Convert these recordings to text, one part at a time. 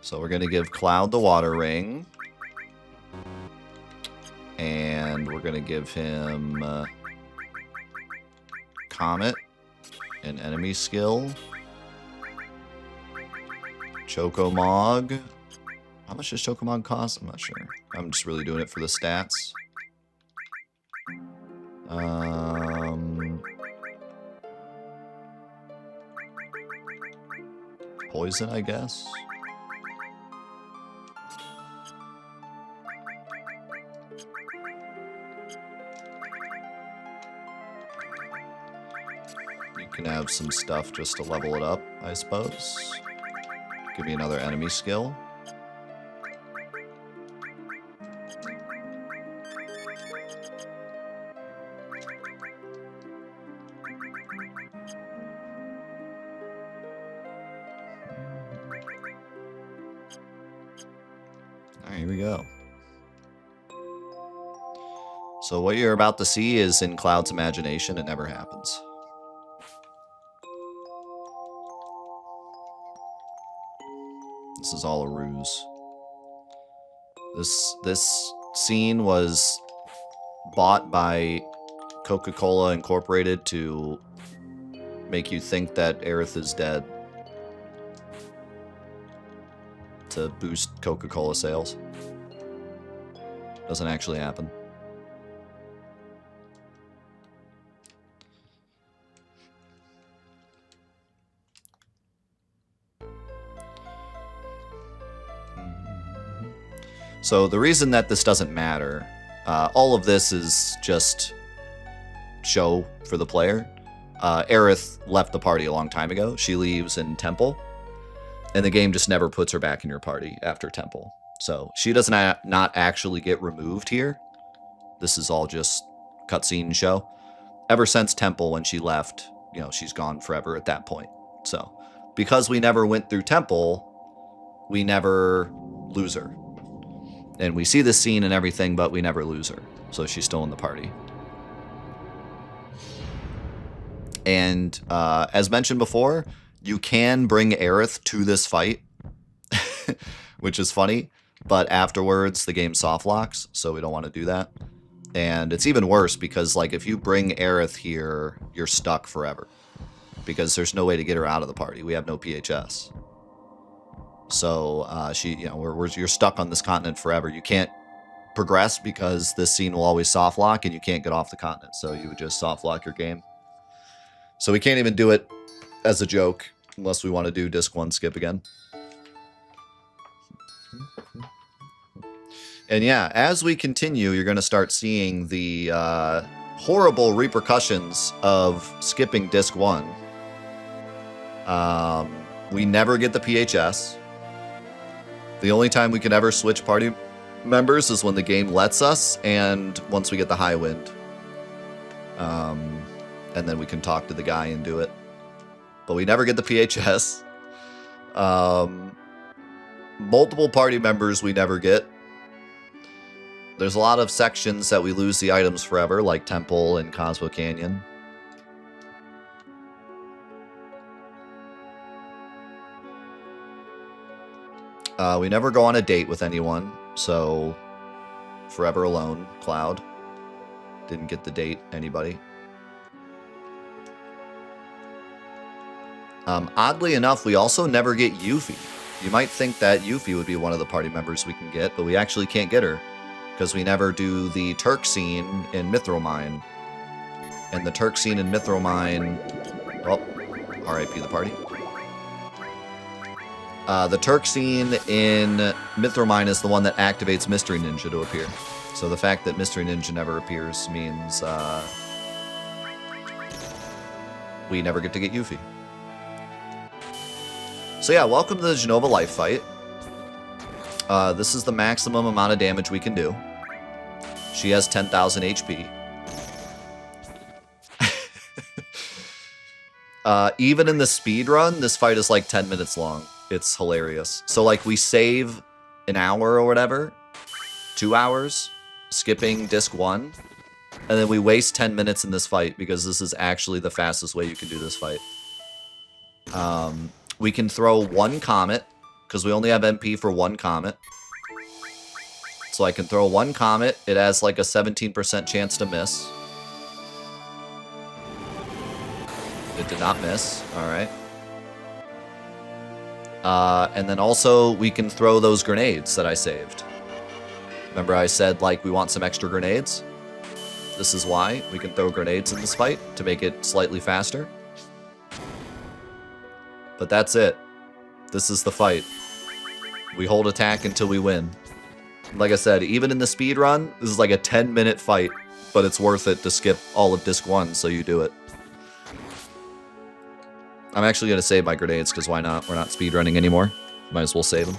So we're going to give Cloud the water ring. And we're going to give him Comet, an enemy skill. Chocomog. How much does Chocomog cost? I'm not sure. I'm just really doing it for the stats. Poison, I guess. You can have some stuff just to level it up, I suppose. Give me another enemy skill. Alright, here we go. So what you're about to see is in Cloud's imagination. It never happens. This is all a ruse. This scene was bought by Coca-Cola Incorporated to make you think that Aerith is dead. To boost Coca-Cola sales. Doesn't actually happen. So the reason that this doesn't matter, all of this is just show for the player. Aerith left the party a long time ago. She leaves in Temple, and the game just never puts her back in your party after Temple. So she does not actually get removed here. This is all just cutscene show. Ever since Temple, when she left, you know, she's gone forever at that point. So because we never went through Temple, we never lose her. And we see this scene and everything, but we never lose her. So she's still in the party. And as mentioned before, you can bring Aerith to this fight, which is funny. But afterwards, the game soft locks, so we don't want to do that. And it's even worse because, like, if you bring Aerith here, you're stuck forever. Because there's no way to get her out of the party. We have no PHS. So you're stuck on this continent forever. You can't progress because this scene will always soft lock, and you can't get off the continent. So you would just soft lock your game. So we can't even do it as a joke unless we want to do disc 1 skip again. And yeah, as we continue, you're going to start seeing the horrible repercussions of skipping disc 1. We never get the PHS. The only time we can ever switch party members is when the game lets us, and once we get the high wind. And then we can talk to the guy and do it. But we never get the PHS. Multiple party members we never get. There's a lot of sections that we lose the items forever, like Temple and Cosmo Canyon. We never go on a date with anyone, so forever alone, Cloud. Didn't get the date, anybody. Oddly enough, we also never get Yuffie. You might think that Yuffie would be one of the party members we can get, but we actually can't get her, because we never do the Turk scene in Mithril And the Turk scene in Mithril oh, RIP the party. The Turk scene in Mithril is the one that activates Mystery Ninja to appear. So the fact that Mystery Ninja never appears means we never get to get Yuffie. So yeah, welcome to the Genova Life Fight. This is the maximum amount of damage we can do. She has 10,000 HP. Even in the speed run, this fight is like 10 minutes long. It's hilarious. So like we save an hour or whatever, 2 hours, skipping disc 1, and then we waste 10 minutes in this fight because this is actually the fastest way you can do this fight. We can throw 1 comet because we only have MP for one comet. So I can throw one comet. It has like a 17% chance to miss. It did not miss. All right. And then also we can throw those grenades that I saved. Remember I said like we want some extra grenades? This is why we can throw grenades in this fight to make it slightly faster. But that's it. This is the fight. We hold attack until we win. Like I said, even in the speed run, this is like a 10-minute fight, but it's worth it to skip all of disc 1, so you do it. I'm actually going to save my grenades, because why not? We're not speed running anymore. Might as well save them.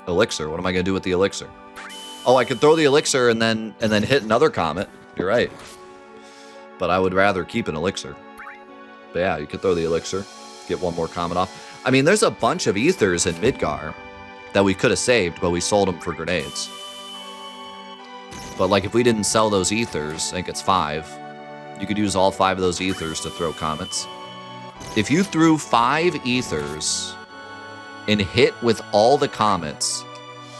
Elixir. What am I going to do with the elixir? Oh, I could throw the elixir and then hit another comet. You're right. But I would rather keep an elixir. But yeah, you could throw the elixir. Get one more comet off. I mean, there's a bunch of ethers in Midgar that we could have saved, but we sold them for grenades. But like if we didn't sell those ethers, I think it's 5, you could use all 5 of those ethers to throw comets. If you threw 5 ethers and hit with all the comets,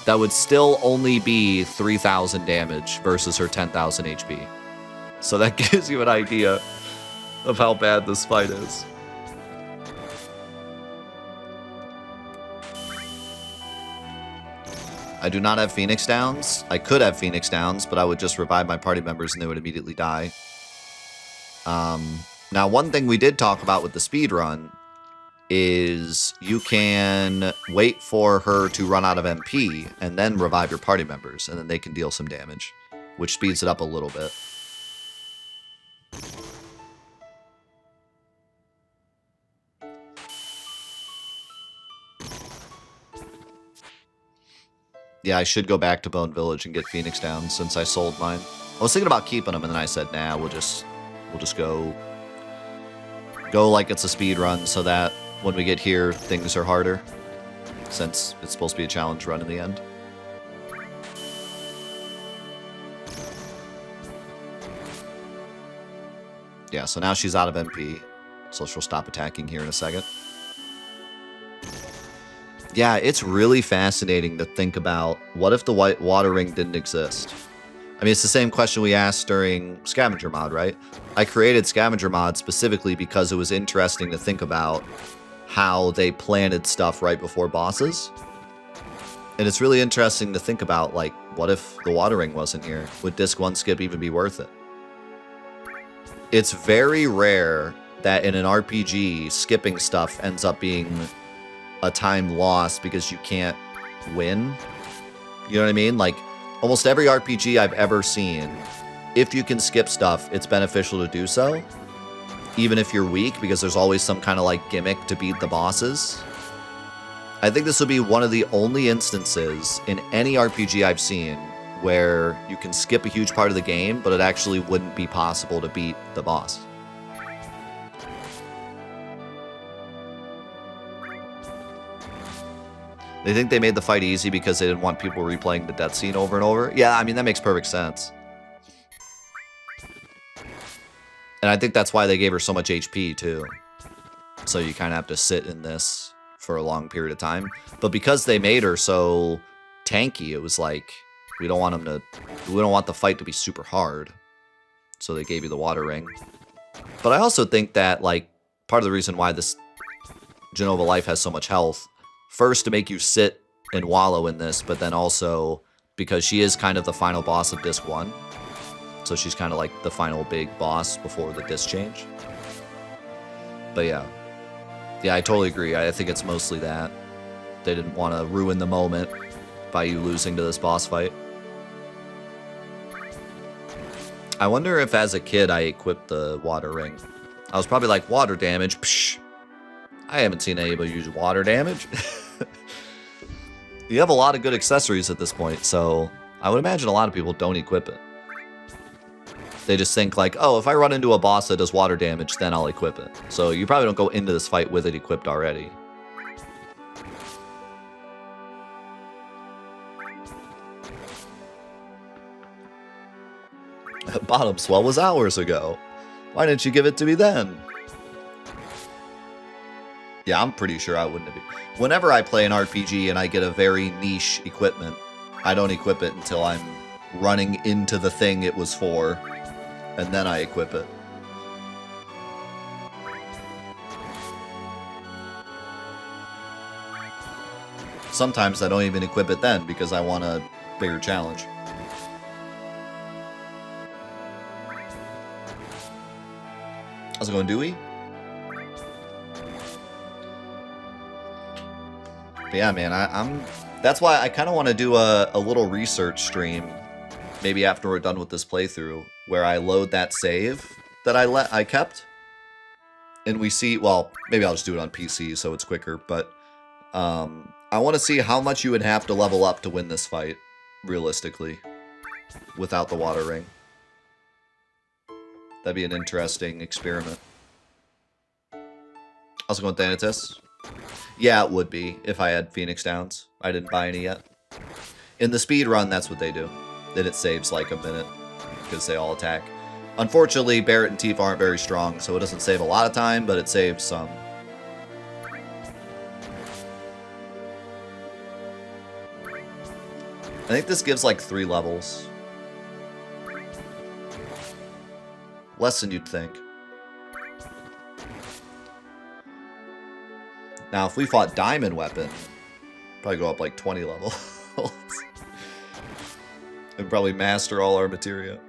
that would still only be 3,000 damage versus her 10,000 HP. So that gives you an idea of how bad this fight is. I do not have Phoenix Downs. I could have Phoenix Downs, but I would just revive my party members and they would immediately die. Now, one thing we did talk about with the speedrun is you can wait for her to run out of MP and then revive your party members, and then they can deal some damage, which speeds it up a little bit. Yeah, I should go back to Bone Village and get Phoenix down since I sold mine. I was thinking about keeping them, and then I said, nah, we'll just go like it's a speed run so that when we get here, things are harder, since it's supposed to be a challenge run in the end. Yeah, so now she's out of MP, so she'll stop attacking here in a second. Yeah, it's really fascinating to think about, what if the white water ring didn't exist? I mean, it's the same question we asked during Scavenger Mod, right? I created Scavenger Mod specifically because it was interesting to think about how they planted stuff right before bosses. And it's really interesting to think about, like, what if the water ring wasn't here? Would Disc 1 skip even be worth it? It's very rare that in an RPG, skipping stuff ends up being a time loss because you can't win. You know what I mean? Like, almost every RPG I've ever seen, if you can skip stuff, it's beneficial to do so. Even if you're weak, because there's always some kind of like gimmick to beat the bosses. I think this would be one of the only instances in any RPG I've seen where you can skip a huge part of the game, but it actually wouldn't be possible to beat the boss. They think they made the fight easy because they didn't want people replaying the death scene over and over. Yeah, I mean, that makes perfect sense. And I think that's why they gave her so much HP, too. So you kind of have to sit in this for a long period of time. But because they made her so tanky, it was like, we don't want the fight to be super hard. So they gave you the water ring. But I also think that, like, part of the reason why this Genova Life has so much health, first to make you sit and wallow in this, but then also because she is kind of the final boss of Disc 1. So she's kind of like the final big boss before the disc change. But yeah. Yeah, I totally agree. I think it's mostly that. They didn't want to ruin the moment by you losing to this boss fight. I wonder if as a kid I equipped the water ring. I was probably like, water damage, psh. I haven't seen anybody use water damage. You have a lot of good accessories at this point, so I would imagine a lot of people don't equip it. They just think like, oh, if I run into a boss that does water damage, then I'll equip it. So you probably don't go into this fight with it equipped already. Bottom swell was hours ago. Why didn't you give it to me then? Yeah, I'm pretty sure I wouldn't have. Whenever I play an RPG and I get a very niche equipment, I don't equip it until I'm running into the thing it was for, and then I equip it. Sometimes I don't even equip it then because I want a bigger challenge. How's it going, Dewey? But yeah, man, I'm. That's why I kind of want to do a little research stream, maybe after we're done with this playthrough, where I load that save that I kept, and we see. Well, maybe I'll just do it on PC so it's quicker. But I want to see how much you would have to level up to win this fight, realistically, without the water ring. That'd be an interesting experiment. How's it going, Thanatos? Yeah, it would be if I had Phoenix Downs. I didn't buy any yet. In the speed run, that's what they do. Then it saves like a minute because they all attack. Unfortunately, Barret and Tifa aren't very strong, so it doesn't save a lot of time, but it saves some. I think this gives like 3 levels. Less than you'd think. Now, if we fought Diamond Weapon, probably go up like 20 levels. And probably master all our materia.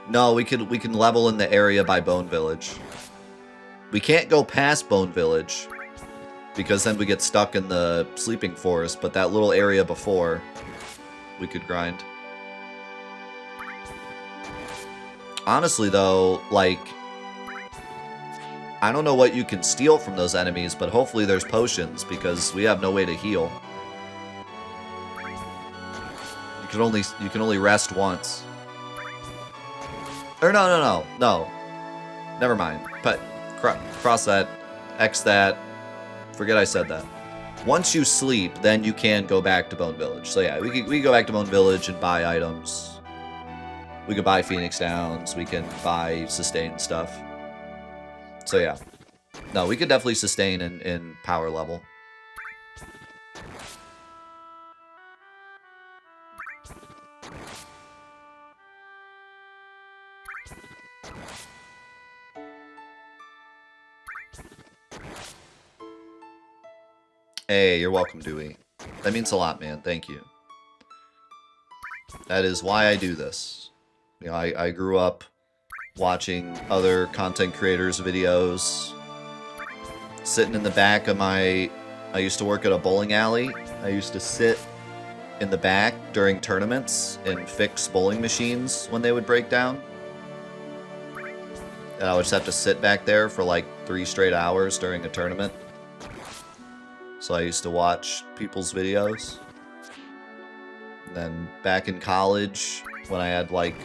No, we can level in the area by Bone Village. We can't go past Bone Village because then we get stuck in the Sleeping Forest, but that little area before we could grind. Honestly though, like, I don't know what you can steal from those enemies, but hopefully there's potions because we have no way to heal. You can only rest once. Or no. Never mind. But cross that, X that. Forget I said that. Once you sleep, then you can go back to Bone Village. So yeah, we can go back to Bone Village and buy items. We could buy Phoenix Downs. We can buy sustain stuff. So yeah. No, we could definitely sustain in power level. Hey, you're welcome, Dewey. That means a lot, man. Thank you. That is why I do this. You know, I grew up watching other content creators' videos, sitting in the back of I used to work at a bowling alley. I used to sit in the back during tournaments and fix bowling machines when they would break down. And I would just have to sit back there for like 3 straight hours during a tournament. So I used to watch people's videos. And then back in college, when I had like,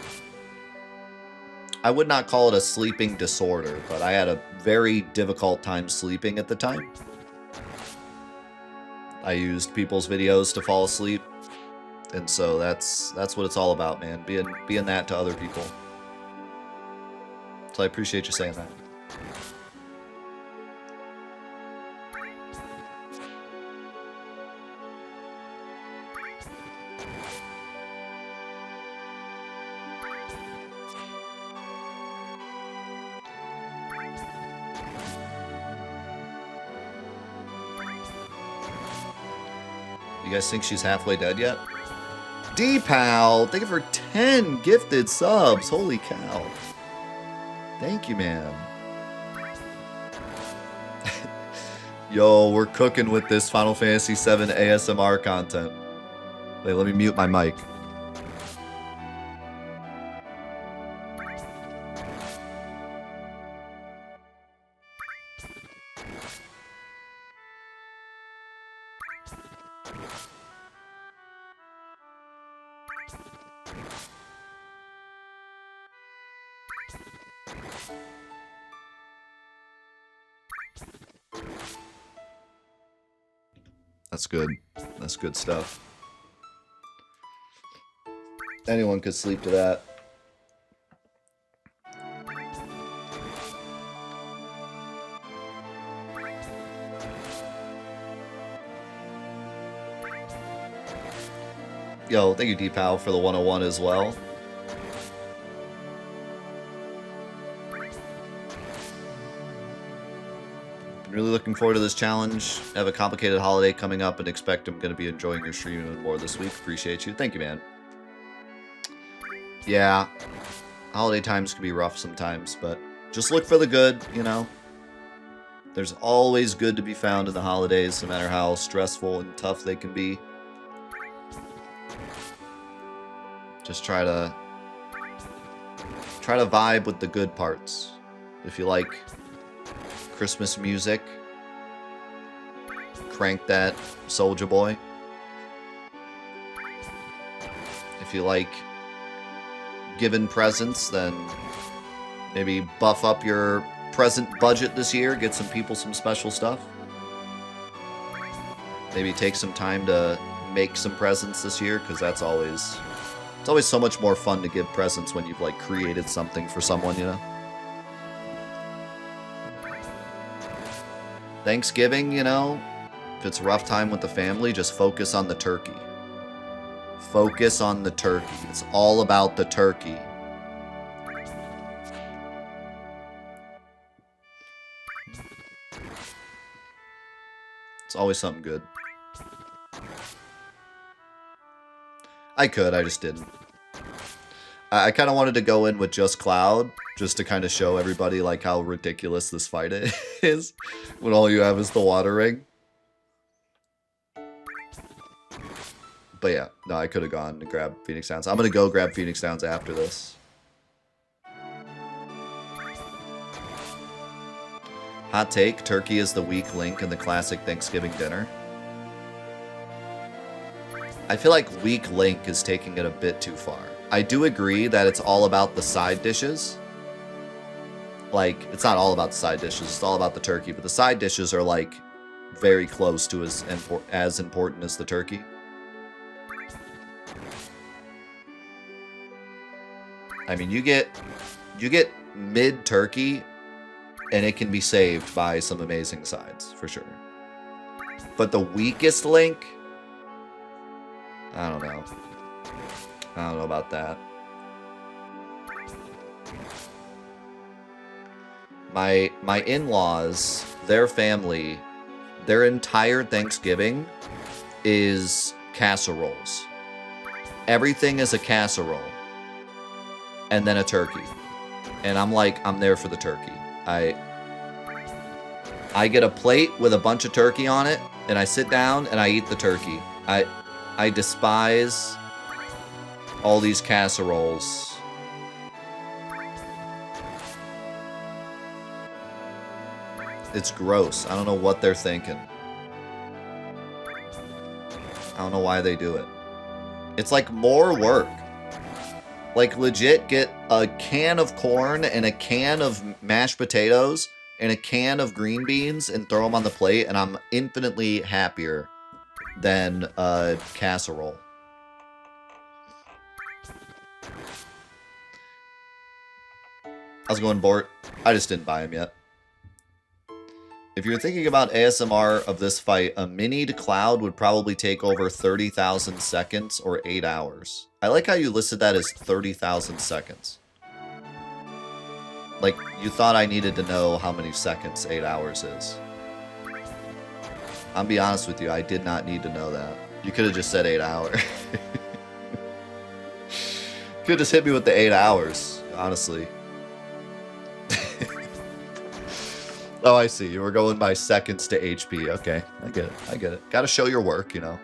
I would not call it a sleeping disorder, but I had a very difficult time sleeping at the time. I used people's videos to fall asleep. And so that's what it's all about, man. Being that to other people. So I appreciate you saying that. You guys think she's halfway dead yet? D-Pal, thank you for 10 gifted subs. Holy cow. Thank you, man. Yo, we're cooking with this Final Fantasy VII ASMR content. Wait, let me mute my mic. That's good. That's good stuff. Anyone could sleep to that. Yo, thank you, D-Pow, for the 101 as well. Really looking forward to this challenge. I have a complicated holiday coming up and expect I'm going to be enjoying your stream even more this week. Appreciate you. Thank you, man. Yeah, holiday times can be rough sometimes, but just look for the good, you know. There's always good to be found in the holidays, no matter how stressful and tough they can be. Just try to vibe with the good parts. If you like Christmas music, crank that Soulja Boy. If you like giving presents, then maybe buff up your present budget this year, get some people some special stuff. Maybe take some time to make some presents this year, because it's always so much more fun to give presents when you've like created something for someone, you know. Thanksgiving, you know, if it's a rough time with the family, just focus on the turkey. Focus on the turkey. It's all about the turkey. It's always something good. I just didn't. I kind of wanted to go in with just Cloud, just to kind of show everybody like how ridiculous this fight is, when all you have is the water ring. But yeah, no, I could have gone to grab Phoenix Downs. I'm going to go grab Phoenix Downs after this. Hot take, turkey is the weak link in the classic Thanksgiving dinner. I feel like weak link is taking it a bit too far. I do agree that it's all about the side dishes. Like, it's not all about the side dishes, it's all about the turkey, but the side dishes are like very close to as important as the turkey. I mean, you get mid turkey and it can be saved by some amazing sides, for sure. But the weakest link, I don't know. I don't know about that. My in-laws, their family, their entire Thanksgiving is casseroles. Everything is a casserole. And then a turkey. And I'm like, I'm there for the turkey. I get a plate with a bunch of turkey on it, and I sit down and I eat the turkey. I despise all these casseroles. It's gross. I don't know what they're thinking. I don't know why they do it. It's like more work. Like, legit, get a can of corn and a can of mashed potatoes and a can of green beans and throw them on the plate, and I'm infinitely happier than a casserole. How's it going, Bort? I just didn't buy him yet. If you're thinking about ASMR of this fight, a minied Cloud would probably take over 30,000 seconds or 8 hours. I like how you listed that as 30,000 seconds. Like, you thought I needed to know how many seconds 8 hours is. I'll be honest with you, I did not need to know that. You could have just said 8 hours. Could have just hit me with the 8 hours, honestly. Oh, I see. You were going by seconds to HP. Okay, I get it. I get it. Got to show your work, you know.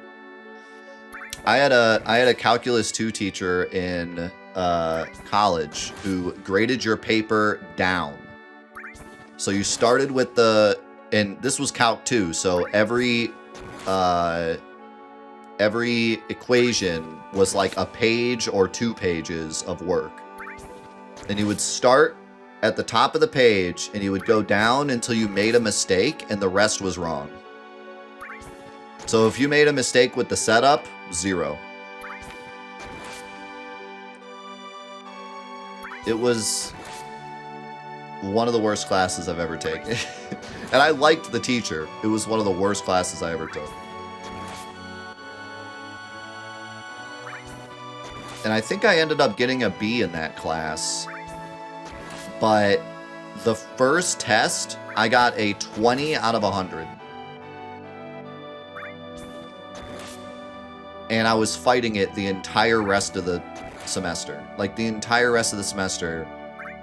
I had a Calculus 2 teacher in college who graded your paper down. So you started with the, and this was Calc 2, so every equation was like a page or 2 pages of work. And you would start at the top of the page, and you would go down until you made a mistake, and the rest was wrong. So if you made a mistake with the setup, 0. It was one of the worst classes I've ever taken. And I liked the teacher. It was one of the worst classes I ever took. And I think I ended up getting a B in that class. But the first test, I got a 20 out of 100. And I was fighting it the entire rest of the semester. Like, the entire rest of the semester,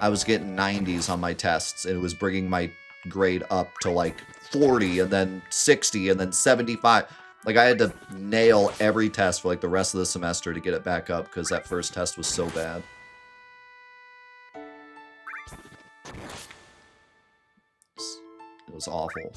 I was getting 90s on my tests. And it was bringing my grade up to, like, 40, and then 60, and then 75. Like, I had to nail every test for, like, the rest of the semester to get it back up, because that first test was so bad. It was awful.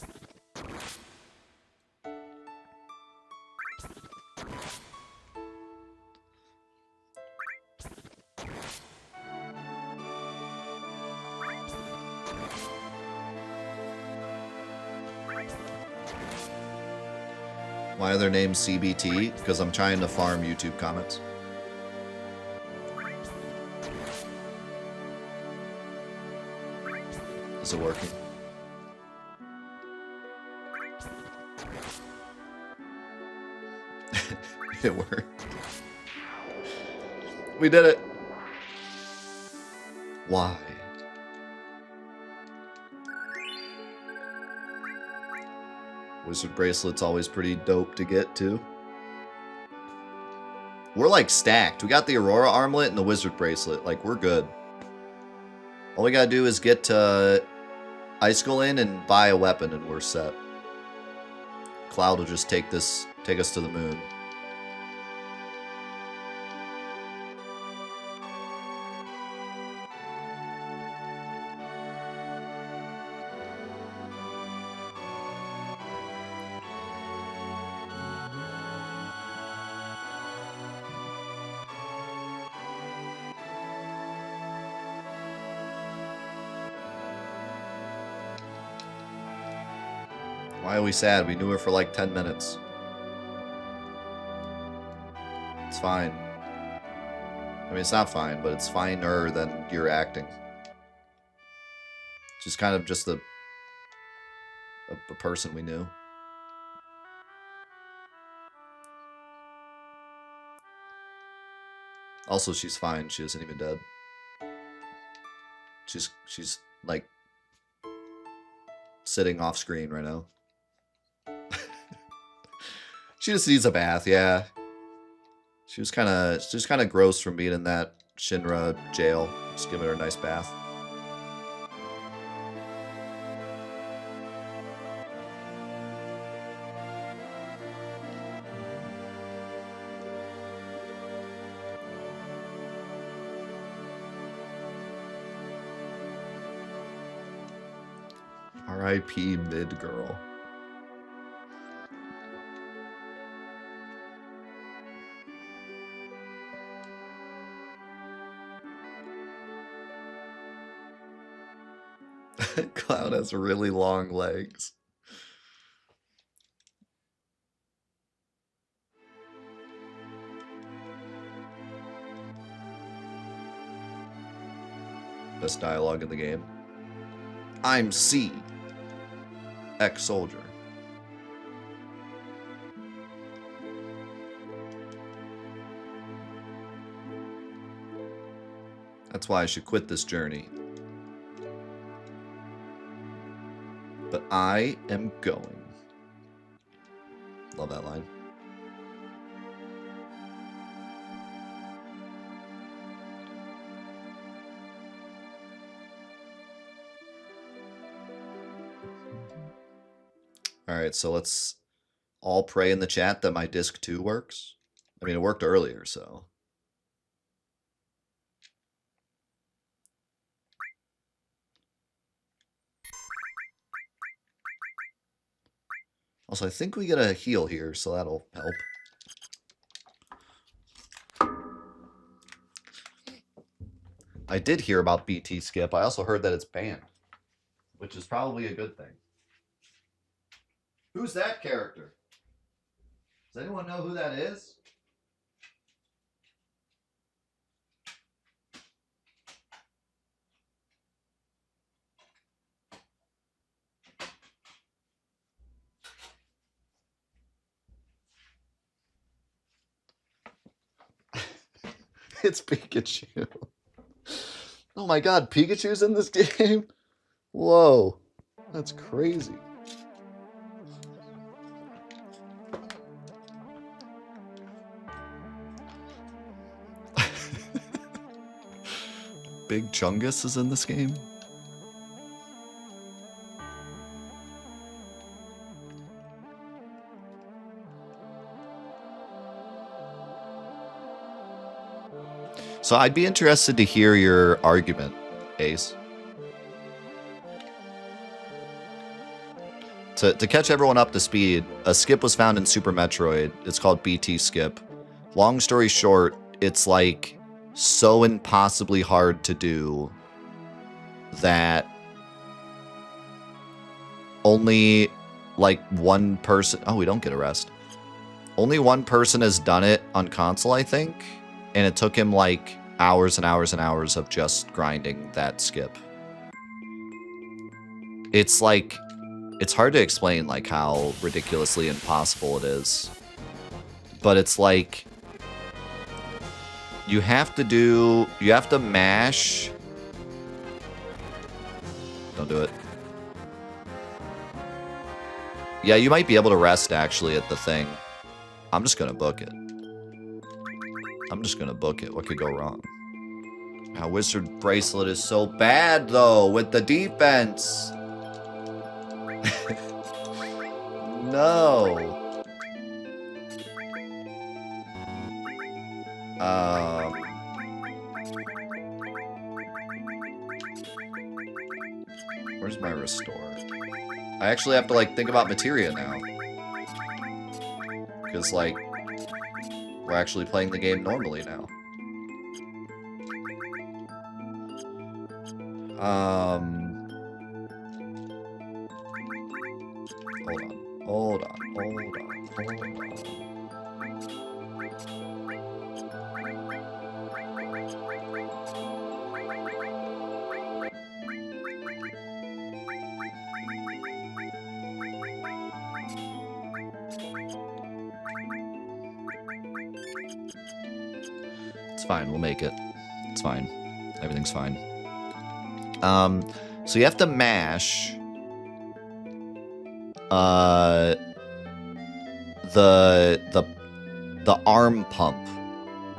Why are their names CBT? Because I'm trying to farm YouTube comments. Is it working? It worked. We did it. Why? Wizard bracelet's always pretty dope to get too. We're like stacked. We got the Aurora armlet and the wizard bracelet. Like, we're good. All we gotta do is get to Icicle Inn and buy a weapon, and we're set. Cloud will just take us to the moon. Why are we sad? We knew her for like 10 minutes. It's fine. I mean, it's not fine, but it's finer than your acting. She's kind of just a person we knew. Also, she's fine. She isn't even dead. She's like sitting off screen right now. She just needs a bath, yeah. She was kind of gross from being in that Shinra jail. Just giving her a nice bath. R.I.P. Mid Girl. Cloud has really long legs. Best dialogue in the game. I'm C. Ex-soldier. That's why I should quit this journey. But I am going. Love that line. Alright, so let's all pray in the chat that my disc 2 works. I mean, it worked earlier, so. Also, I think we get a heal here, so that'll help. I did hear about BT Skip. I also heard that it's banned, which is probably a good thing. Who's that character? Does anyone know who that is? It's Pikachu. Oh my god, Pikachu's in this game? Whoa. That's crazy. Big Chungus is in this game? So I'd be interested to hear your argument, Ace. To catch everyone up to speed, a skip was found in Super Metroid. It's called BT Skip. Long story short, it's like so impossibly hard to do that only like one person... Oh, we don't get a rest. Only one person has done it on console, I think. And it took him like hours and hours and hours of just grinding that skip. It's like... It's hard to explain like how ridiculously impossible it is. But it's like... You have to mash... Don't do it. Yeah, you might be able to rest actually at the thing. I'm just gonna book it. What could go wrong? Our Wizard Bracelet is so bad, though, with the defense. No. Where's my restore? I actually have to, like, think about materia now. Because, like, we're actually playing the game normally now. Hold on. It's fine, we'll make it. It's fine. Everything's fine. So you have to mash the arm pump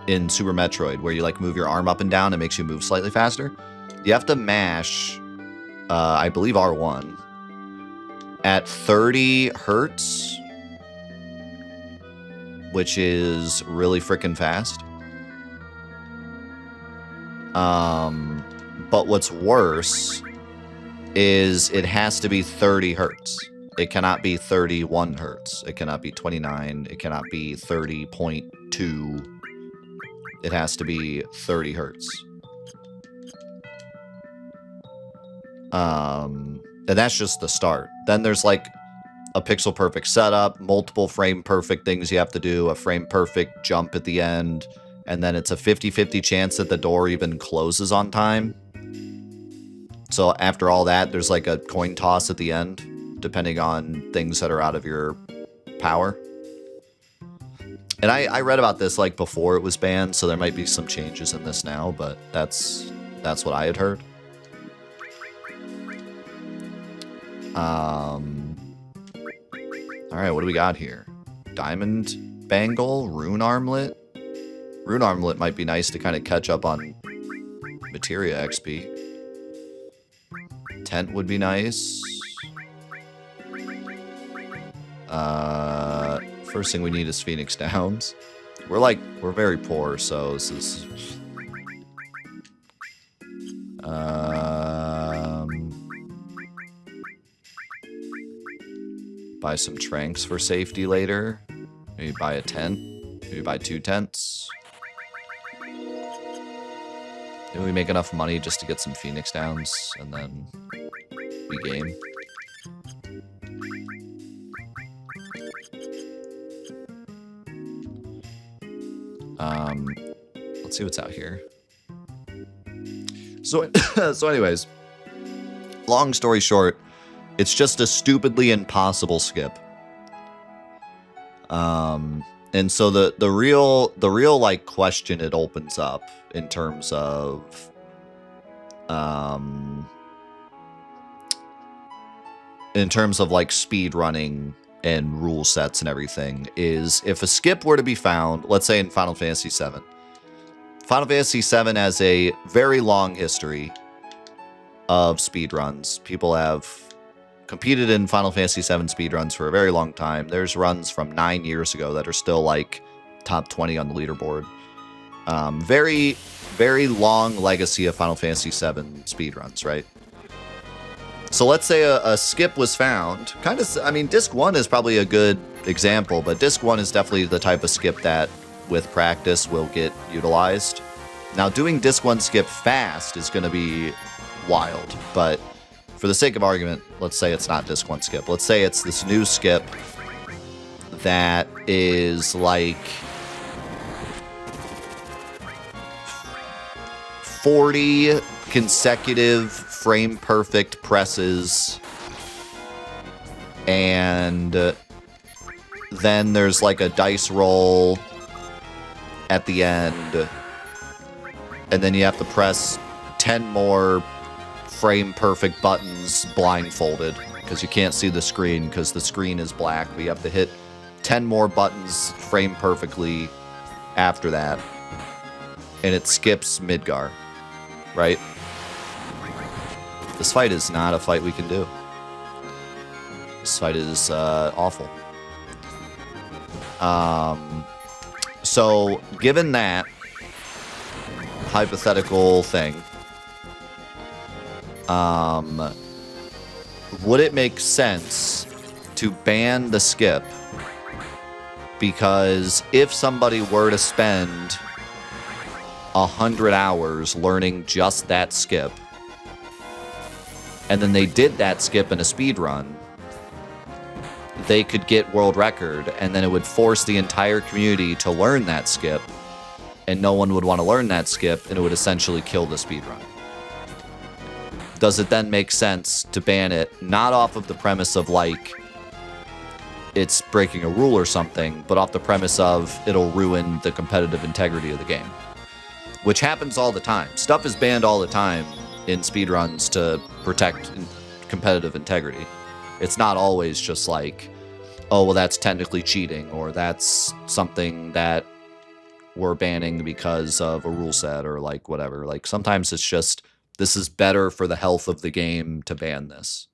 in Super Metroid, where you like move your arm up and down, it makes you move slightly faster. You have to mash I believe R1 at 30 hertz, which is really freaking fast. But what's worse is it has to be 30 hertz. It cannot be 31 hertz. It cannot be 29. It cannot be 30.2. It has to be 30 hertz. And that's just the start. Then there's like a pixel perfect setup, multiple frame perfect things you have to do, a frame perfect jump at the end, and then it's a 50-50 chance that the door even closes on time. So after all that, there's like a coin toss at the end, depending on things that are out of your power. And I read about this like before it was banned, so there might be some changes in this now, but that's what I had heard. All right, what do we got here? Diamond Bangle, Rune Armlet. Rune Armlet might be nice to kind of catch up on materia XP. Tent would be nice. First thing we need is Phoenix Downs. We're very poor, so this is... Buy some tranks for safety later. Maybe buy a tent. Maybe buy 2 tents. Maybe we make enough money just to get some Phoenix Downs, and then we game. Let's see what's out here. So anyways, long story short, it's just a stupidly impossible skip. And so the real like question it opens up in terms of like speed running and rule sets and everything is if a skip were to be found, let's say in Final Fantasy VII. Final Fantasy VII has a very long history of speedruns. People have competed in Final Fantasy VII speedruns for a very long time. There's runs from 9 years ago that are still like top 20 on the leaderboard. Very, very long legacy of Final Fantasy VII speedruns, right? So let's say a skip was found. Kind of, I mean, Disc 1 is probably a good example, but Disc 1 is definitely the type of skip that with practice will get utilized. Now, doing Disc 1 skip fast is going to be wild, but for the sake of argument, let's say it's not Disc 1 skip. Let's say it's this new skip that is like 40 consecutive frame perfect presses, and then there's like a dice roll at the end, and then you have to press 10 more frame perfect buttons blindfolded because you can't see the screen because the screen is black, but you have to hit 10 more buttons frame perfectly after that, and it skips Midgar, right? This fight is not a fight we can do. This fight is awful. So, given that hypothetical thing, would it make sense to ban the skip? Because if somebody were to spend 100 hours learning just that skip, and then they did that skip in a speed run, they could get world record, and then it would force the entire community to learn that skip, and no one would want to learn that skip, and it would essentially kill the speed run. Does it then make sense to ban it, not off of the premise of like it's breaking a rule or something, but off the premise of it'll ruin the competitive integrity of the game? Which happens all the time. Stuff is banned all the time in speedruns to protect competitive integrity. It's not always just like, oh, well, that's technically cheating, or that's something that we're banning because of a rule set, or like whatever. Like sometimes it's just, this is better for the health of the game to ban this.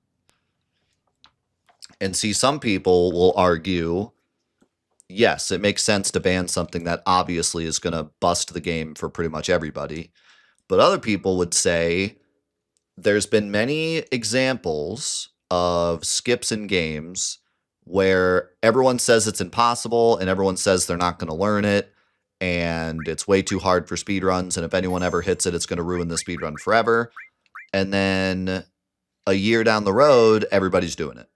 And see, some people will argue, yes, it makes sense to ban something that obviously is going to bust the game for pretty much everybody. But other people would say there's been many examples of skips in games where everyone says it's impossible and everyone says they're not going to learn it and it's way too hard for speedruns, and if anyone ever hits it, it's going to ruin the speedrun forever. And then a year down the road, everybody's doing it.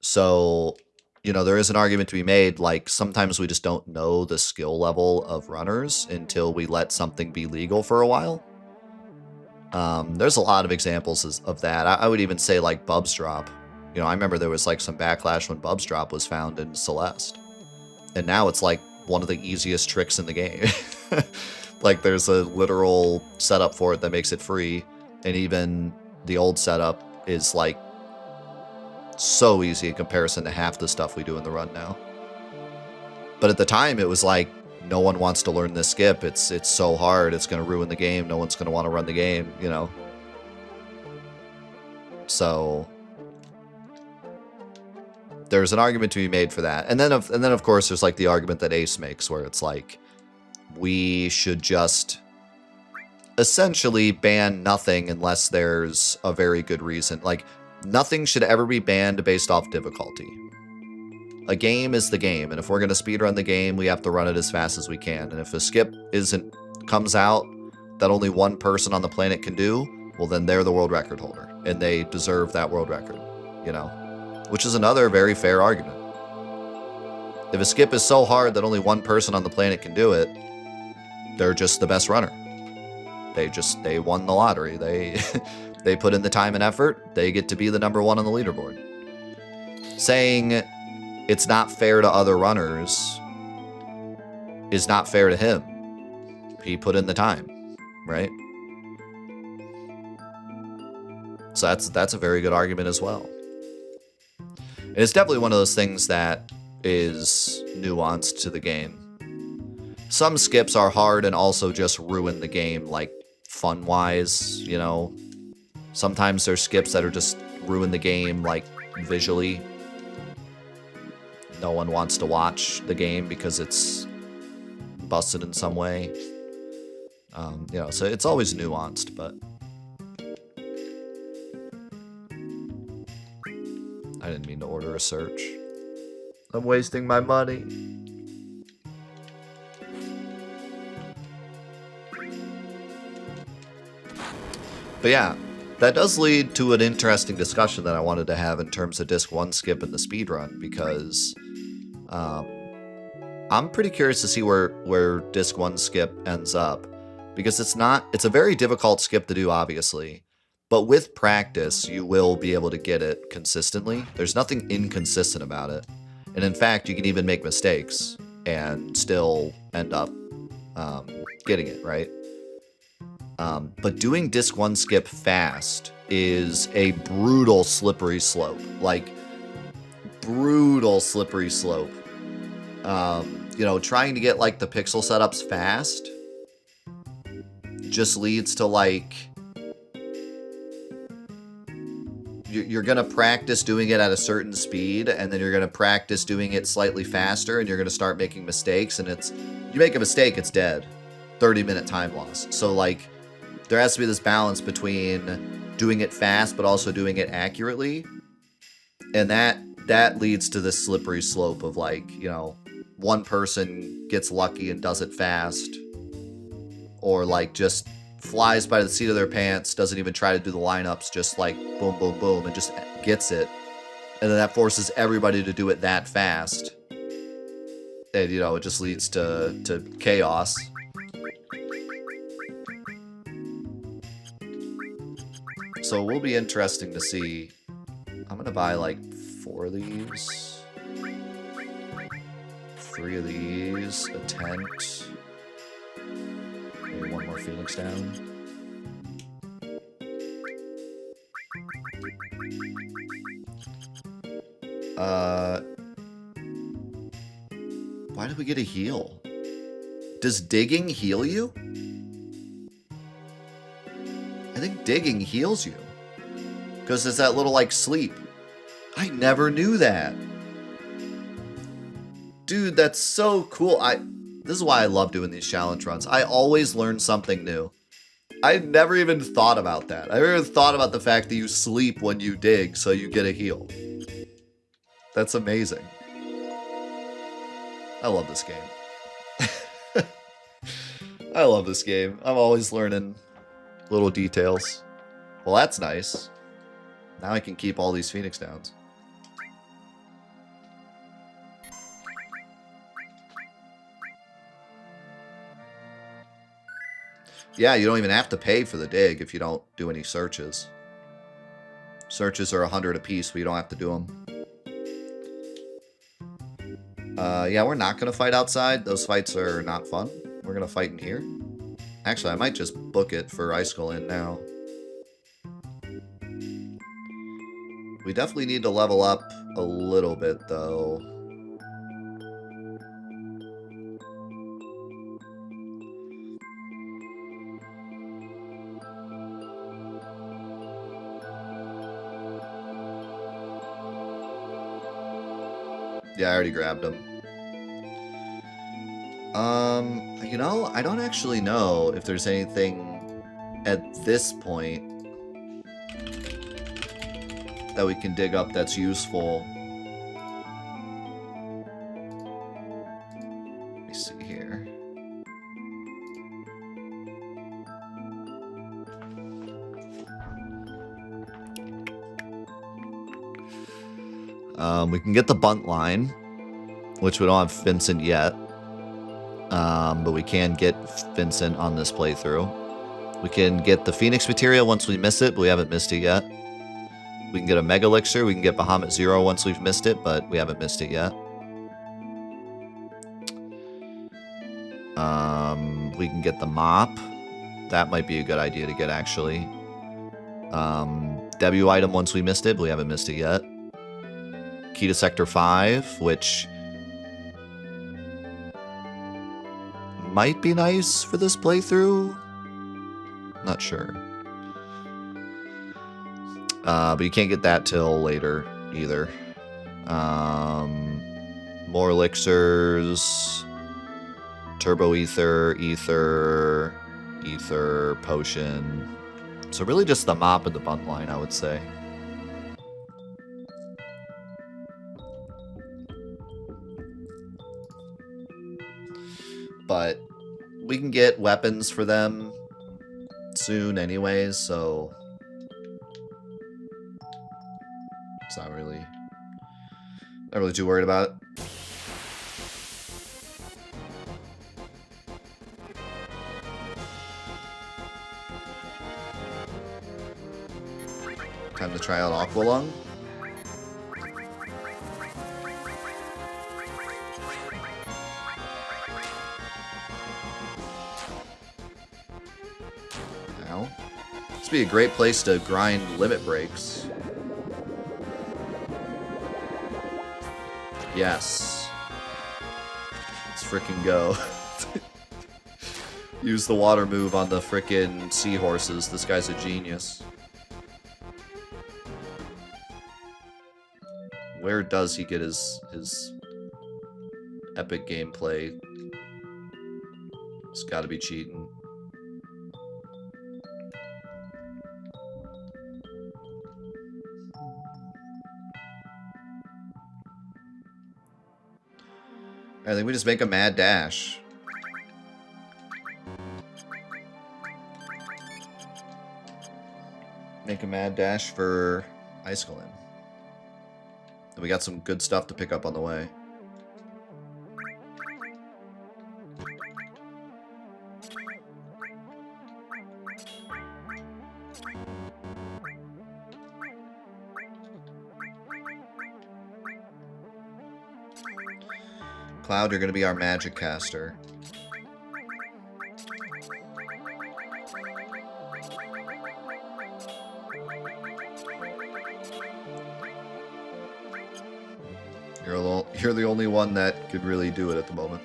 So, you know, there is an argument to be made, like sometimes we just don't know the skill level of runners until we let something be legal for a while. There's a lot of examples of that. I would even say like Bubs Drop. You know, I remember there was like some backlash when Bubs Drop was found in Celeste. And now it's like one of the easiest tricks in the game. Like there's a literal setup for it that makes it free. And even the old setup is like so easy in comparison to half the stuff we do in the run now. But at the time it was like, no one wants to learn this skip. It's so hard. It's going to ruin the game. No one's going to want to run the game, you know? So there's an argument to be made for that. And then of course there's like the argument that Ace makes where it's like we should just essentially ban nothing unless there's a very good reason. Like nothing should ever be banned based off difficulty. A game is the game, and if we're going to speedrun the game, we have to run it as fast as we can. And if a skip comes out that only one person on the planet can do, well then they're the world record holder, and they deserve that world record, you know? Which is another very fair argument. If a skip is so hard that only one person on the planet can do it, they're just the best runner. They won the lottery. They put in the time and effort, they get to be the number one on the leaderboard. Saying it's not fair to other runners is not fair to him. He put in the time, right? So that's a very good argument as well. And it's definitely one of those things that is nuanced to the game. Some skips are hard and also just ruin the game, like fun-wise, you know. Sometimes there's skips that are just ruin the game, like visually. No one wants to watch the game because it's busted in some way. You know, so it's always nuanced, but I didn't mean to order a search. I'm wasting my money. But yeah, that does lead to an interesting discussion that I wanted to have in terms of Disc 1 skip and the speedrun, because I'm pretty curious to see where Disc 1 skip ends up. Because it's a very difficult skip to do, obviously. But with practice, you will be able to get it consistently. There's nothing inconsistent about it. And in fact, you can even make mistakes and still end up getting it, right? But doing Disc 1 skip fast is a brutal slippery slope. Like, brutal slippery slope. You know, trying to get, like, the pixel setups fast just leads to, like, you're going to practice doing it at a certain speed, and then you're going to practice doing it slightly faster, and you're going to start making mistakes, and you make a mistake, it's dead. 30-minute time loss. So, like, there has to be this balance between doing it fast, but also doing it accurately, and that leads to this slippery slope of, like, you know, one person gets lucky and does it fast, or, like, just flies by the seat of their pants, doesn't even try to do the lineups, just, like, boom, boom, boom, and just gets it. And then that forces everybody to do it that fast. And, you know, it just leads to chaos. So it will be interesting to see. I'm going to buy, like, 4 of these. 3 of these. A tent. Maybe 1 more Phoenix down. Why did we get a heal? Does digging heal you? I think digging heals you. Because it's that little, like, sleep. I never knew that. Dude, that's so cool. This is why I love doing these challenge runs. I always learn something new. I never even thought about that. I never even thought about the fact that you sleep when you dig, so you get a heal. That's amazing. I love this game. I love this game. I'm always learning little details. Well, that's nice. Now I can keep all these Phoenix Downs. Yeah, you don't even have to pay for the dig if you don't do any searches. Searches are 100 apiece, but you don't have to do them. Yeah, we're not going to fight outside. Those fights are not fun. We're going to fight in here. Actually, I might just book it for Icicle in now. We definitely need to level up a little bit, though. Yeah, I already grabbed him. You know, I don't actually know if there's anything at this point that we can dig up that's useful. Let me see here. We can get the bunt line, which we don't have Vincent yet. But we can get Vincent on this playthrough. We can get the Phoenix material once we miss it, but we haven't missed it yet. We can get a Mega Elixir. We can get Bahamut Zero once we've missed it, but we haven't missed it yet. We can get the Mop. That might be a good idea to get, actually. W item once we missed it, but we haven't missed it yet. Key to Sector 5, which might be nice for this playthrough. Not sure. But you can't get that till later either. More elixirs. Turbo Ether, Ether, Ether, Potion. So really just the Mop and the Bun line, I would say. But we can get weapons for them soon anyways, so it's not really too worried about it. Time to try out Aqualung. Now, this would be a great place to grind limit breaks. Yes. Let's frickin' go. Use the water move on the frickin' seahorses. This guy's a genius. Where does he get his epic gameplay? It's gotta be cheating. I think we just make a mad dash. Make a mad dash for Icicle. And we got some good stuff to pick up on the way. Cloud, you're going to be our magic caster. You're the only one that could really do it at the moment.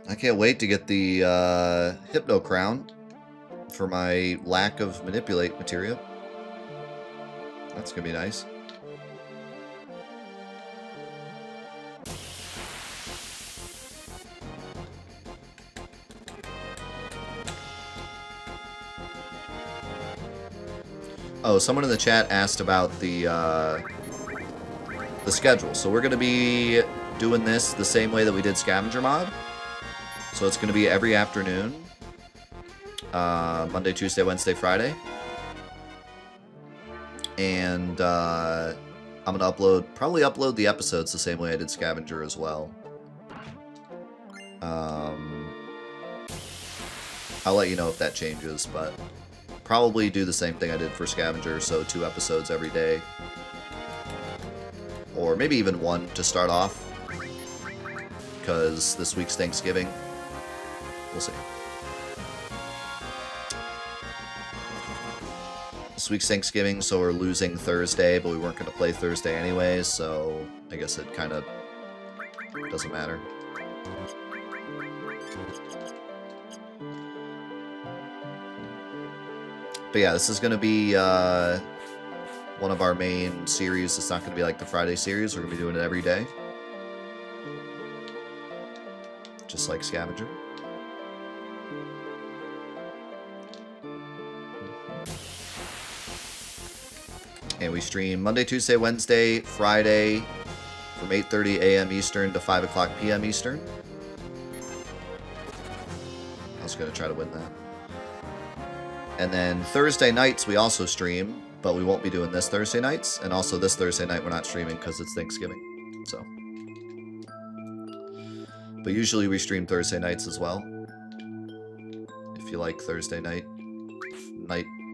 I can't wait to get the Hypno Crown for my lack of Manipulate materia. That's gonna be nice. Oh, someone in the chat asked about the schedule. So we're going to be doing this the same way that we did Scavenger Mod. So it's going to be every afternoon. Monday, Tuesday, Wednesday, Friday. And I'm going to probably upload the episodes the same way I did Scavenger as well. I'll let you know if that changes, but probably do the same thing I did for Scavenger, so 2 episodes every day. Or maybe even 1 to start off, because this week's Thanksgiving. We'll see. This week's Thanksgiving, so we're losing Thursday, but we weren't going to play Thursday anyways, so I guess it kind of doesn't matter. But yeah, this is going to be one of our main series. It's not going to be like the Friday series. We're going to be doing it every day. Just like Scavenger. And we stream Monday, Tuesday, Wednesday, Friday from 8:30 a.m. Eastern to 5 o'clock p.m. Eastern. I was going to try to win that. And then Thursday nights we also stream, but we won't be doing this Thursday nights. And also this Thursday night we're not streaming because it's Thanksgiving. So, but usually we stream Thursday nights as well. If you like Thursday night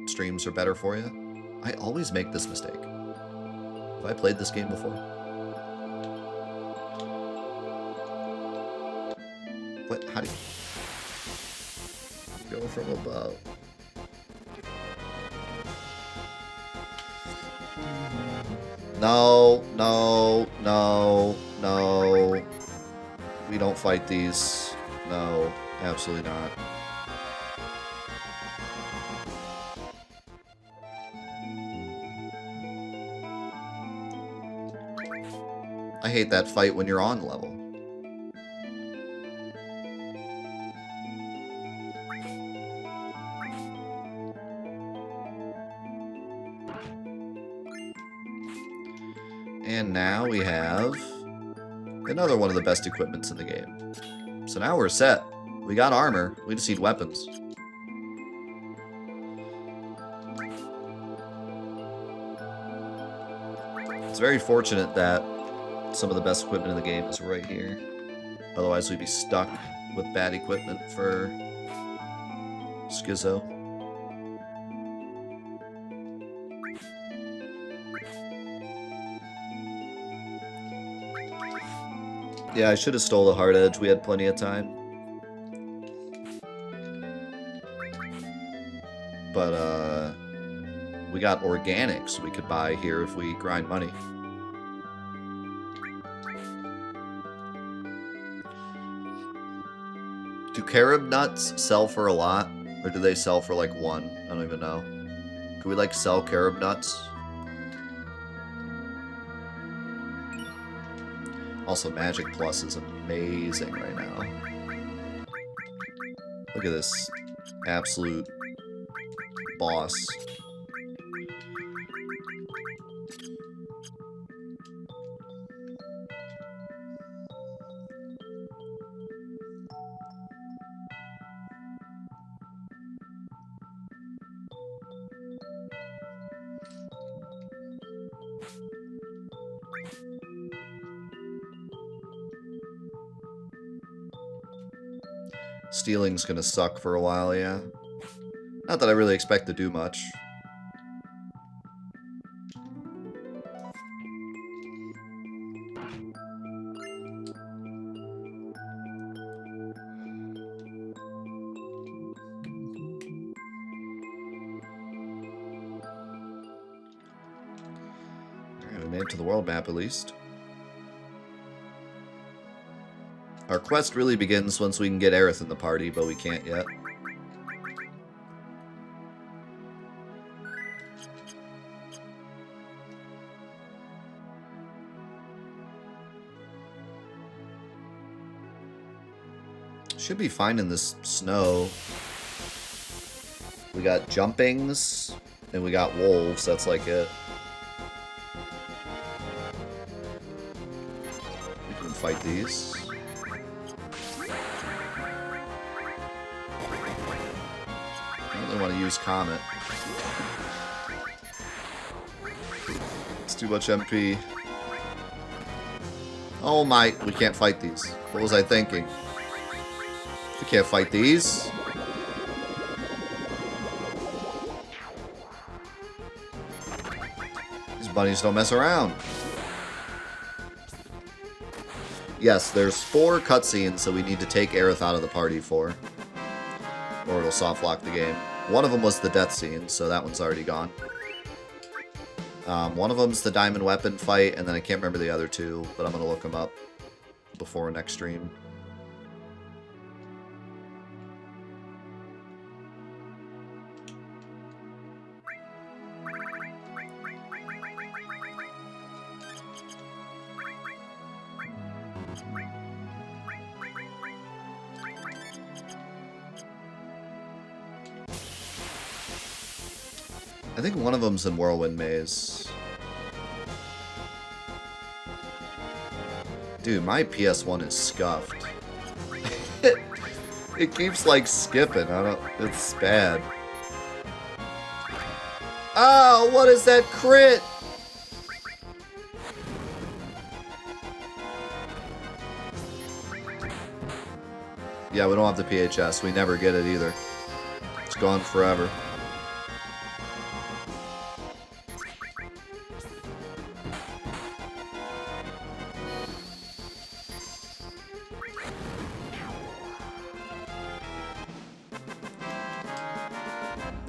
streams are better for you. I always make this mistake. Have I played this game before? What? How do you go from above? No, no, no, no. We don't fight these. No, absolutely not. I hate that fight when you're on level. And now we have another one of the best equipments in the game. So now we're set. We got armor. We just need weapons. It's very fortunate that some of the best equipment in the game is right here. Otherwise we'd be stuck with bad equipment for Schizo. Yeah, I should have stole the hard edge. We had plenty of time. But, we got organics we could buy here if we grind money. Do carob nuts sell for a lot? Or do they sell for like one? I don't even know. Can we like sell carob nuts? Also, Magic Plus is amazing right now. Look at this absolute boss. Stealing's gonna suck for a while, yeah. Not that I really expect to do much. Alright, we made it to the world map at least. Our quest really begins once we can get Aerith in the party, but we can't yet. Should be fine in this snow. We got jumpings, and we got wolves, that's like it. We can fight these. I want to use Comet. It's too much MP. Oh my, we can't fight these. What was I thinking? We can't fight these. These bunnies don't mess around. Yes, there's 4 cutscenes, so we need to take Aerith out of the party for. Or it'll soft lock the game. One of them was the death scene, so that one's already gone. One of them's the diamond weapon fight, and then I can't remember the other 2, but I'm going to look them up before next stream. I think one of them's in Whirlwind Maze. Dude, my PS1 is scuffed. It keeps, like, skipping. It's bad. Oh, what is that crit? Yeah, we don't have the PHS. We never get it either. It's gone forever.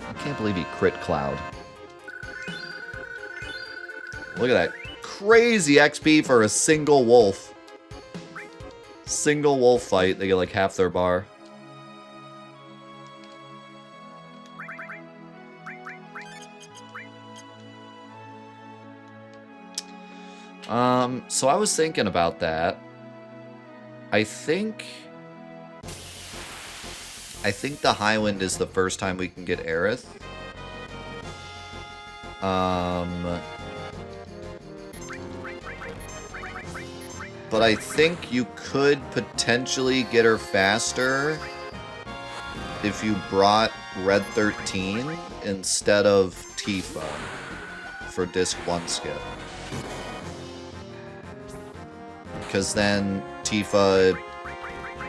I can't believe he crit Cloud. Look at that. Crazy XP for a single wolf. Single wolf fight. They get like half their bar. So I was thinking about that. I think the Highwind is the first time we can get Aerith. But I think you could potentially get her faster if you brought Red 13 instead of Tifa for Disc 1 skip. Because then Tifa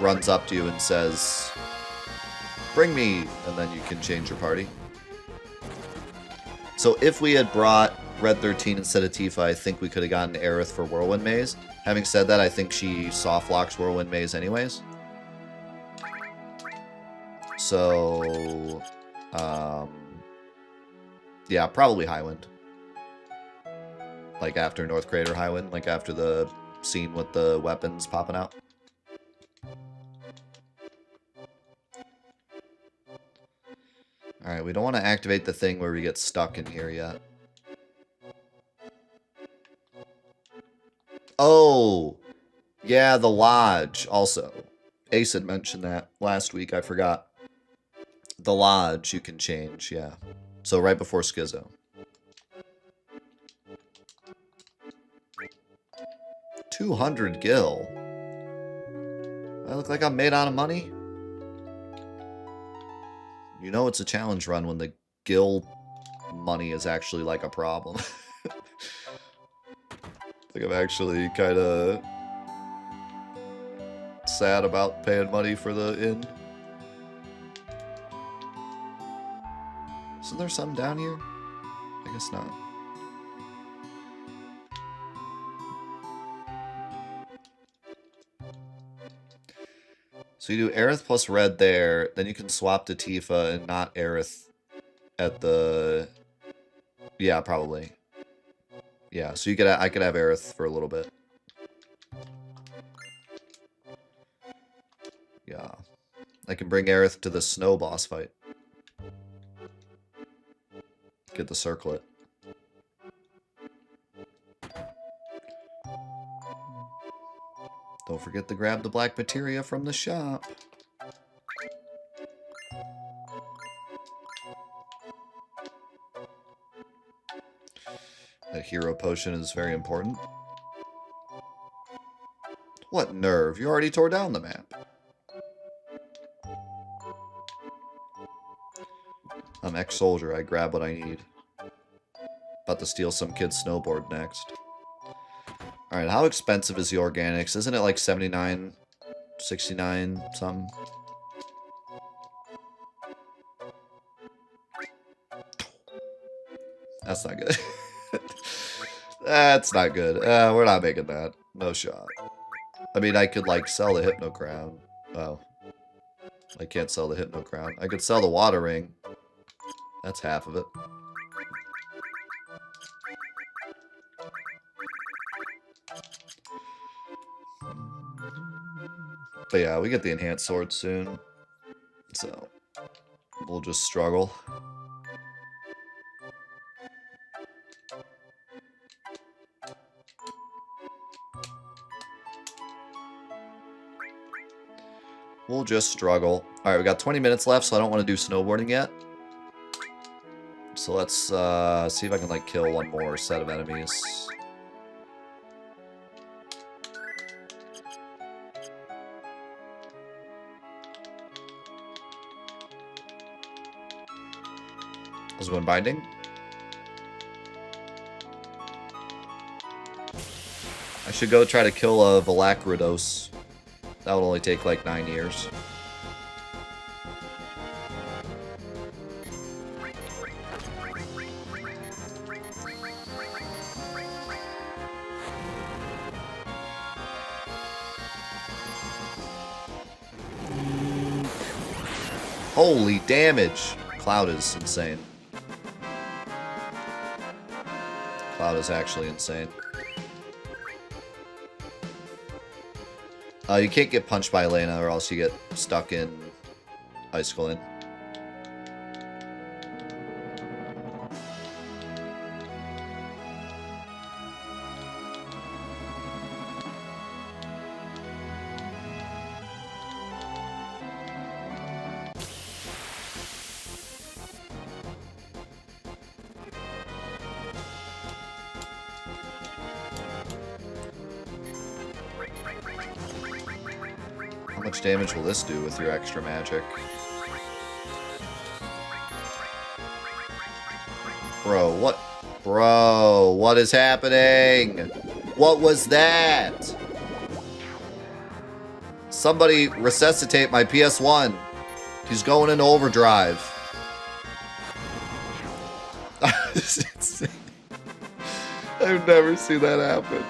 runs up to you and says, "Bring me," and then you can change your party. So if we had brought Red 13 instead of Tifa, I think we could have gotten Aerith for Whirlwind Maze. Having said that, I think she soft locks Whirlwind Maze anyways. So, yeah, probably Highwind. Like after North Crater Highwind, like after the scene with the weapons popping out. Alright, we don't want to activate the thing where we get stuck in here yet. Oh! Yeah, the Lodge, also. Ace had mentioned that last week, I forgot. The Lodge you can change, yeah. So right before Schizo. $200 gil. I look like I'm made out of money? You know it's a challenge run when the gil money is actually like a problem. I think I'm actually kind of sad about paying money for the inn. Isn't there some down here? I guess not. So you do Aerith plus Red there, then you can swap to Tifa and not Aerith at the... Yeah, probably. Yeah, so you could I could have Aerith for a little bit. Yeah. I can bring Aerith to the snow boss fight. Get the circlet. Don't forget to grab the black materia from the shop. A hero potion is very important. What nerve? You already tore down the map. I'm ex-soldier. I grab what I need. About to steal some kid's snowboard next. Alright, how expensive is the organics? Isn't it like 79, 69, something? That's not good. That's not good. We're not making that. No shot. I mean, I could, like, sell the Hypno Crown. Oh. I can't sell the Hypno Crown. I could sell the Water Ring. That's half of it. But yeah, we get the Enhanced Sword soon. So, we'll just struggle. We'll just struggle. Alright, we got 20 minutes left, so I don't want to do snowboarding yet. So let's see if I can like kill one more set of enemies. Is one binding? I should go try to kill a Velacrodos. That would only take like 9 years. Holy damage. Cloud is insane. Cloud is actually insane. You can't get punched by Elena or else you get stuck in Icicle Inn. How much damage will this do with your extra magic? Bro, what? Bro, what is happening? What was that? Somebody resuscitate my PS1. He's going into overdrive. I've never seen that happen.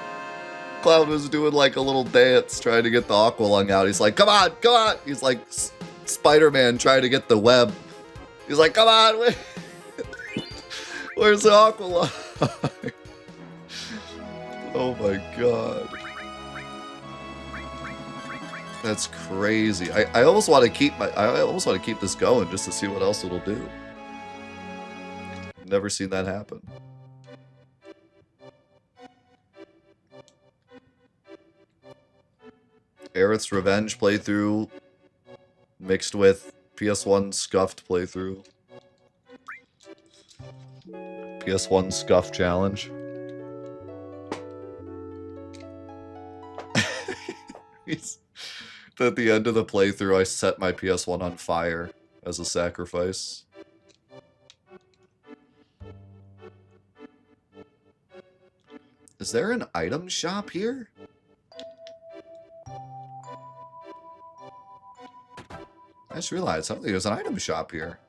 Cloud was doing like a little dance trying to get the Aqua Lung out. He's like, come on, come on. He's like Spider-Man trying to get the web. He's like, come on. Where's the Aqua Lung? Oh my god. That's crazy. I almost want to keep this going just to see what else it'll do. Never seen that happen. Aerith's Revenge playthrough mixed with PS1 Scuffed playthrough. PS1 Scuff challenge. At the end of the playthrough, I set my PS1 on fire as a sacrifice. Is there an item shop here? I just realized, I don't think there's an item shop here.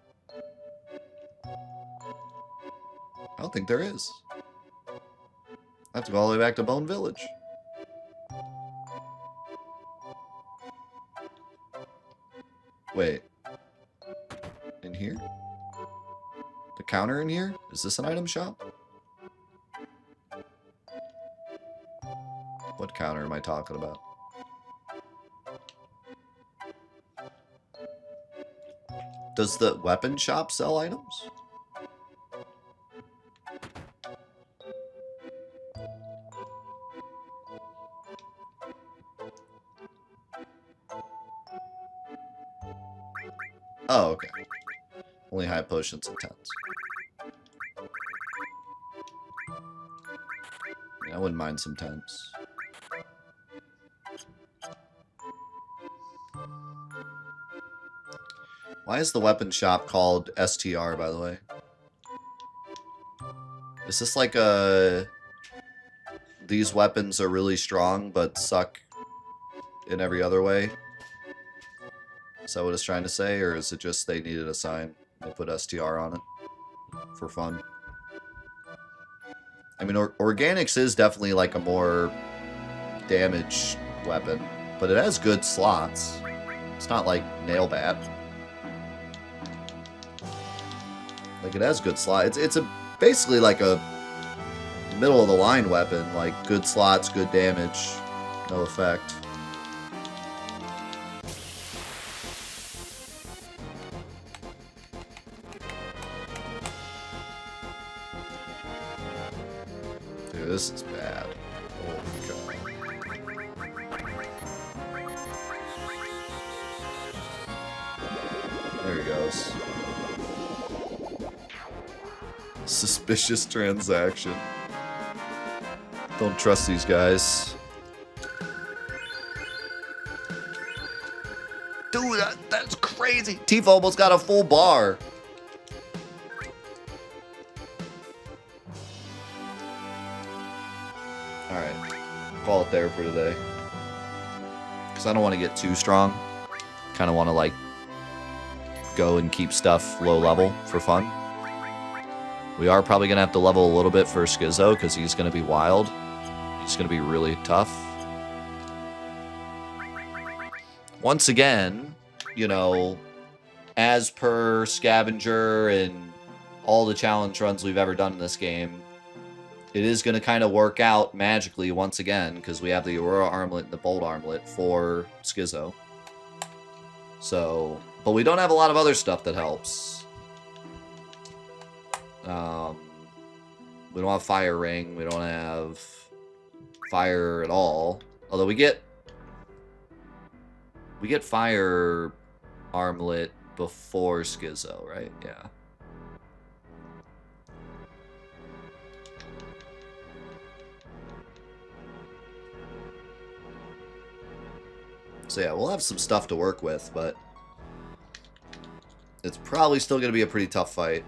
I don't think there is. I have to go all the way back to Bone Village. Wait. In here? The counter in here? Is this an item shop? What counter am I talking about? Does the weapon shop sell items? Oh, okay. Only high potions and 10s. Yeah, I wouldn't mind some 10s. Why is the weapon shop called STR, by the way? Is this like a... These weapons are really strong, but suck in every other way? Is that what it's trying to say? Or is it just they needed a sign? They put STR on it for fun. I mean, Organics is definitely like a more damage weapon, but it has good slots. It's not like Nailbat. Like, it has good slots. It's basically like a middle-of-the-line weapon. Like, good slots, good damage, no effect. Dude, this is bad. Holy God. There he goes. Suspicious transaction. Don't trust these guys. Dude, that's crazy. Tifa almost got a full bar. Alright. Call it there for today. Because I don't want to get too strong. Kind of want to, like, go and keep stuff low level for fun. We are probably going to have to level a little bit for Schizo, because he's going to be wild. He's going to be really tough. Once again, you know, as per Scavenger and all the challenge runs we've ever done in this game, it is going to kind of work out magically once again, because we have the Aurora Armlet and the Bolt Armlet for Schizo. So, but we don't have a lot of other stuff that helps. We don't have Fire Ring. We don't have Fire at all. Although we get Fire Armlet before Schizo, right? Yeah. So yeah, we'll have some stuff to work with, but it's probably still going to be a pretty tough fight.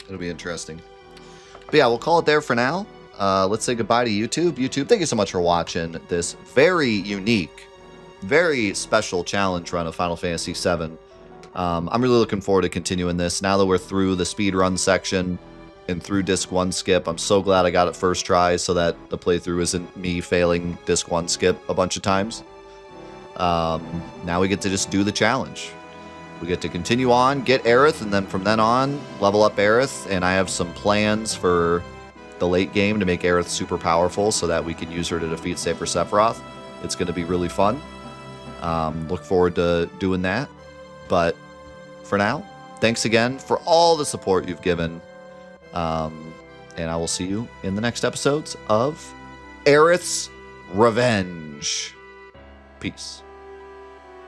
It'll be interesting. But yeah, we'll call it there for now. Let's say goodbye to YouTube. YouTube, thank you so much for watching this very unique, very special challenge run of Final Fantasy VII. I'm really looking forward to continuing this. Now that we're through the speedrun section and through Disc 1 skip, I'm so glad I got it first try so that the playthrough isn't me failing Disc 1 skip a bunch of times. Now we get to just do the challenge. We get to continue on, get Aerith, and then from then on, level up Aerith, and I have some plans for the late game to make Aerith super powerful so that we can use her to defeat Safer Sephiroth. It's going to be really fun. Look forward to doing that. But for now, thanks again for all the support you've given. And I will see you in the next episodes of Aerith's Revenge. Peace.